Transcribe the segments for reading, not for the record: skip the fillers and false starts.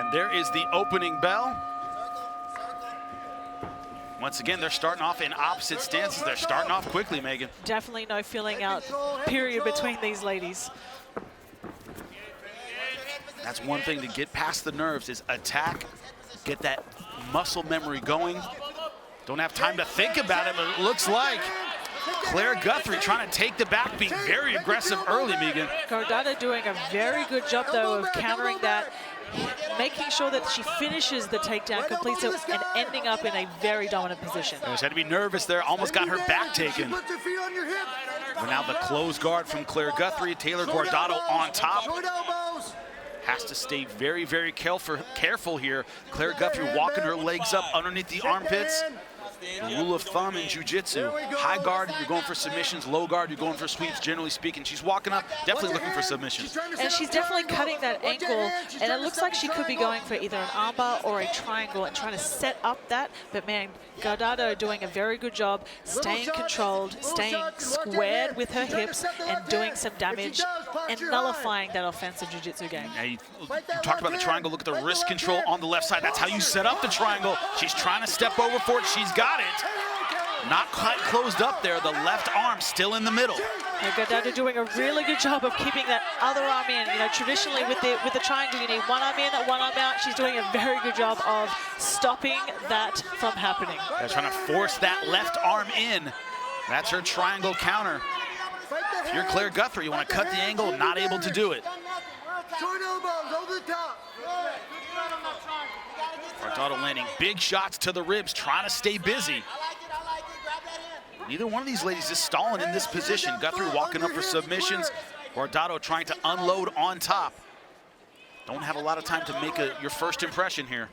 And there is the opening bell. Once again, they're starting off in opposite stances. They're starting off quickly, Megan. Definitely no feeling out period between these ladies. That's one thing to get past the nerves is attack, get that muscle memory going. Don't have time to think about it, but it looks like Claire Guthrie trying to take the back, being very aggressive early, Megan. Guardado doing a very good job, though, of countering that, making sure that she finishes the takedown, completes it, and ending up in a very dominant position. She had to be nervous there, almost got her back taken. But now the close guard from Claire Guthrie, Taylor Guardado on top. Has to stay very, very careful here. Claire Guthrie walking her legs up underneath the armpits. The rule of thumb in jiu-jitsu, high guard, you're going for submissions, low guard, you're going for sweeps, generally speaking. She's walking up, definitely looking for submissions. And she's definitely cutting that ankle, and it looks like she could be going for either an armbar or a triangle and trying to set up that. But man, Guardado doing a very good job, staying controlled, staying squared with her hips, and doing some damage and nullifying that offensive jiu-jitsu game. Now you talked about the triangle, look at the wrist control on the left side. That's how you set up the triangle. She's trying to step over for it, she's got it. Not quite closed up there, the left arm still in the middle. And Guardado doing a really good job of keeping that other arm in. You know, traditionally with the triangle, you need one arm in, one arm out. She's doing a very good job of stopping that from happening. They're trying to force that left arm in. That's her triangle counter. If you're Claire Guthrie, you want to cut the angle, not able to do it. Short elbows over the top. Guardado landing big shots to the ribs, trying to stay busy. Neither one of these ladies is stalling in this position. Guthrie walking up for submissions. Guardado trying to unload on top. Don't have a lot of time to make your first impression here.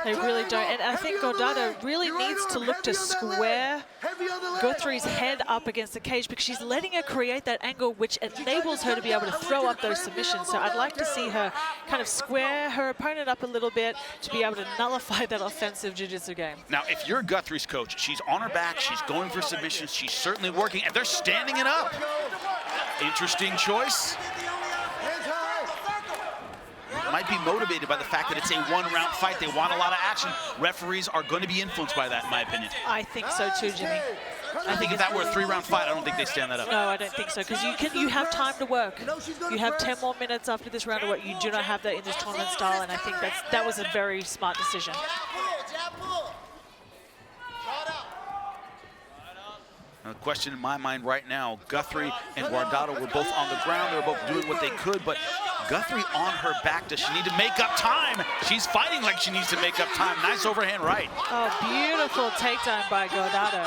They really don't, and I think Guardado really needs to look to square Guthrie's head up against the cage because she's letting her create that angle which enables her to be able to throw up those submissions. So I'd like to see her kind of square her opponent up a little bit to be able to nullify that offensive jiu-jitsu game. Now, if you're Guthrie's coach, she's on her back, she's going for submissions, she's certainly working, and they're standing it up. Interesting choice. Might be motivated by the fact that it's a one-round fight. They want a lot of action. Referees are going to be influenced by that, in my opinion. I think so too, Jimmy. I think if that were a 3-round fight, I don't think they stand that up. No, I don't think so, because you have time to work. You have 10 more minutes after this round of work. You do not have that in this tournament style, and I think that was a very smart decision. The question in my mind right now, Guthrie and Guardado were both on the ground. They were both doing what they could, but Guthrie on her back. Does she need to make up time? She's fighting like she needs to make up time. Nice overhand right. Oh, beautiful takedown by Guardado.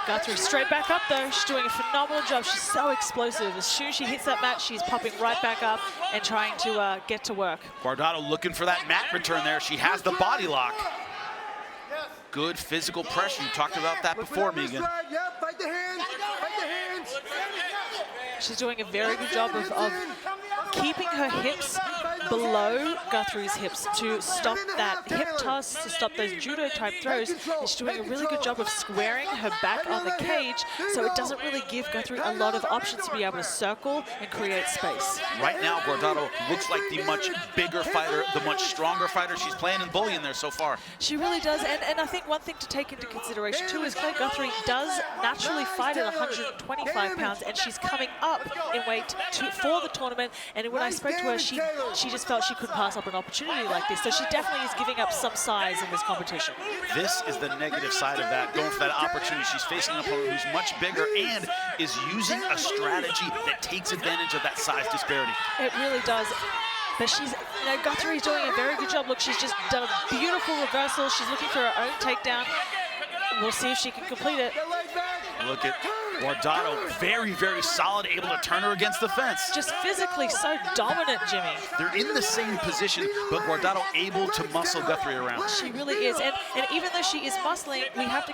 Guthrie straight back up though. She's doing a phenomenal job. She's so explosive. As soon as she hits that mat, she's popping right back up and trying to get to work. Guardado looking for that mat return there. She has the body lock. Good physical pressure. You talked about that before, Megan. Yep, fight the hands. Fight the hands. She's doing a very good job of keeping her hips below Guthrie's hips to stop that hip toss, to stop those judo-type throws. And she's doing a really good job of squaring her back on the cage, so it doesn't really give Guthrie a lot of options to be able to circle and create space. Right now, Guardado looks like the much bigger fighter, the much stronger fighter. She's playing in bully in there so far. She really does, and I think one thing to take into consideration too is Claire Guthrie does naturally fight at 125 pounds, and she's coming up in weight for the tournament. And when I spoke to her, she just felt she couldn't pass up an opportunity like this. So she definitely is giving up some size in this competition. This is the negative side of that, going for that opportunity. She's facing an opponent who's much bigger and is using a strategy that takes advantage of that size disparity. It really does. But she's, Guthrie's doing a very good job. Look, she's just done a beautiful reversal. She's looking for her own takedown. We'll see if she can complete it. Look at Guardado, very, very solid, able to turn her against the fence. Just physically so dominant, Jimmy. They're in the same position, but Guardado able to muscle Guthrie around. She really is, and even though she is muscling, we have to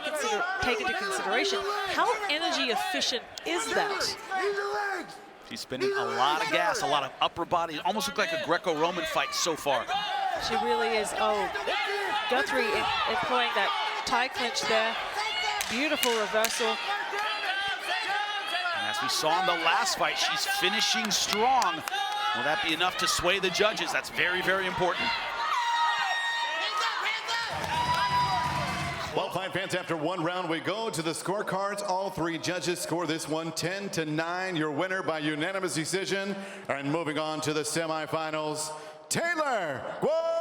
take into consideration how energy efficient is that. She's spinning a lot of gas, a lot of upper body. It almost looked like a Greco-Roman fight so far. She really is. Oh, Guthrie employing that tie clinch there. Beautiful reversal. And as we saw in the last fight, she's finishing strong. Will that be enough to sway the judges? That's very, very important. Well, fine fans, after one round, we go to the scorecards. All three judges score this one 10-9. Your winner by unanimous decision. And moving on to the semifinals, Taylor Guardado.